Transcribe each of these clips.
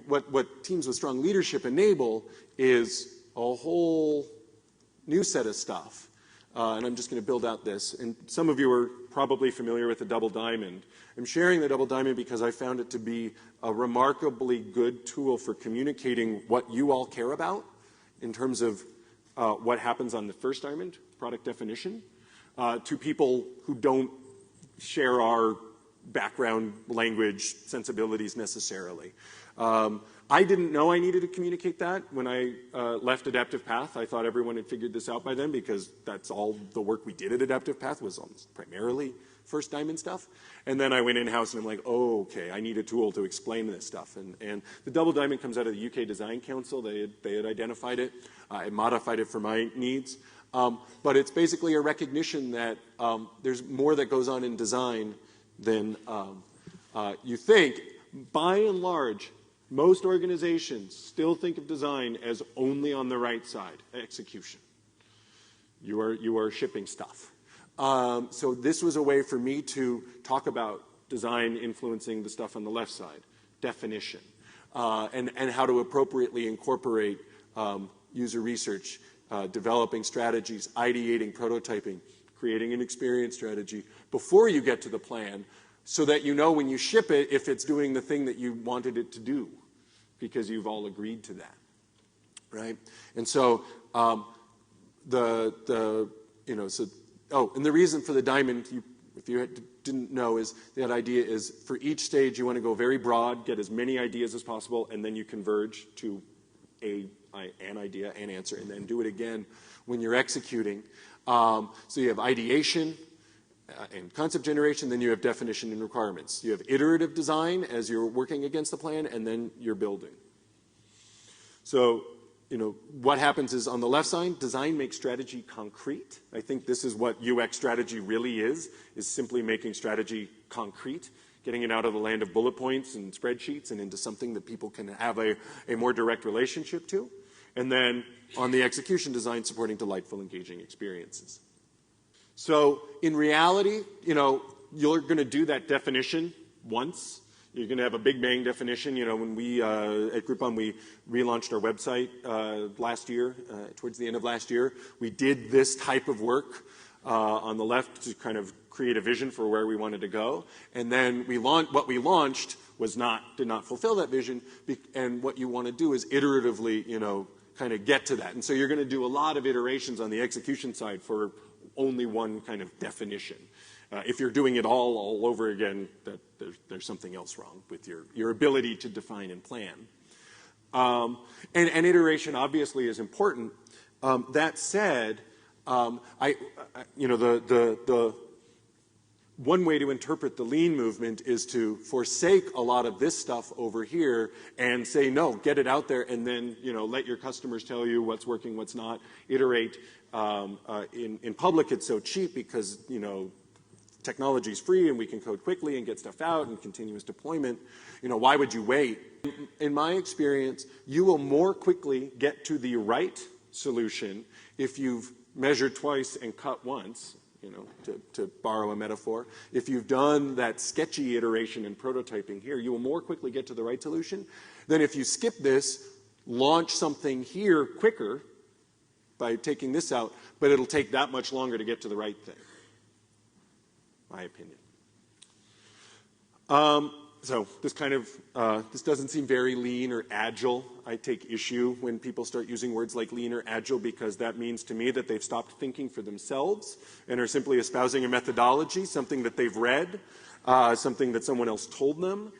what teams with strong leadership enable is a whole new set of stuff. And I'm just going to build out this. And some of you are probably familiar with the double diamond. I'm sharing the double diamond because I found it to be a remarkably good tool for communicating what you all care about in terms of what happens on the first diamond, product definition, to people who don't share our background, language, sensibilities necessarily. I didn't know I needed to communicate that when I left Adaptive Path. I thought everyone had figured this out by then because that's all the work we did at Adaptive Path was almost primarily first diamond stuff. And then I went in-house and I'm like, oh, okay, I need a tool to explain this stuff. And the double diamond comes out of the UK Design Council. They had identified it. I modified it for my needs. But it's basically a recognition that there's more that goes on in design than you think. By and large, most organizations still think of design as only on the right side, execution. You are shipping stuff. So this was a way for me to talk about design influencing the stuff on the left side, definition, and how to appropriately incorporate user research, developing strategies, ideating, prototyping, creating an experience strategy before you get to the plan, so that you know when you ship it if it's doing the thing that you wanted it to do, because you've all agreed to that, right? And so and the reason for the diamond, if you didn't know, is that idea is for each stage you want to go very broad, get as many ideas as possible, and then you converge to an idea, an answer, and then do it again when you're executing. So you have ideation and concept generation, then you have definition and requirements. You have iterative design as you're working against the plan, and then you're building. So, what happens is on the left side, design makes strategy concrete. I think this is what UX strategy really is simply making strategy concrete, getting it out of the land of bullet points and spreadsheets and into something that people can have a more direct relationship to. And then on the execution design, supporting delightful, engaging experiences. So in reality, you're going to do that definition once. You're going to have a big bang definition. When we, at Groupon, we relaunched our website last year, towards the end of last year, we did this type of work on the left to kind of create a vision for where we wanted to go. And then what we launched did not fulfill that vision. And what you want to do is iteratively, kind of get to that. And so you're going to do a lot of iterations on the execution side for only one kind of definition. If you're doing it all over again, there's something else wrong with your ability to define and plan. And iteration obviously is important. That said, the one way to interpret the lean movement is to forsake a lot of this stuff over here and say, no, get it out there, and then let your customers tell you what's working, what's not. Iterate. In public, it's so cheap because technology is free and we can code quickly and get stuff out and continuous deployment. Why would you wait? In my experience, you will more quickly get to the right solution if you've measured twice and cut once. To borrow a metaphor, if you've done that sketchy iteration and prototyping here, you will more quickly get to the right solution than if you skip this, launch something here quicker by taking this out, but it'll take that much longer to get to the right thing. My opinion. So this this doesn't seem very lean or agile. I take issue when people start using words like lean or agile because that means to me that they've stopped thinking for themselves and are simply espousing a methodology, something that they've read, something that someone else told them,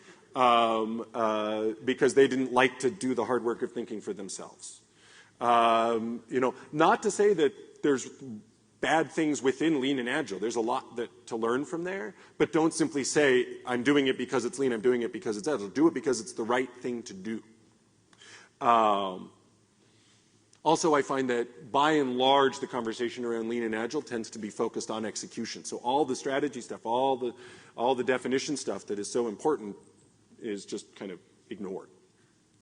because they didn't like to do the hard work of thinking for themselves. Not to say that there's bad things within lean and agile. There's a lot to learn from there, but don't simply say, I'm doing it because it's lean, I'm doing it because it's agile. Do it because it's the right thing to do. Also, I find that by and large, the conversation around lean and agile tends to be focused on execution. So all the strategy stuff, all the definition stuff that is so important is just kind of ignored.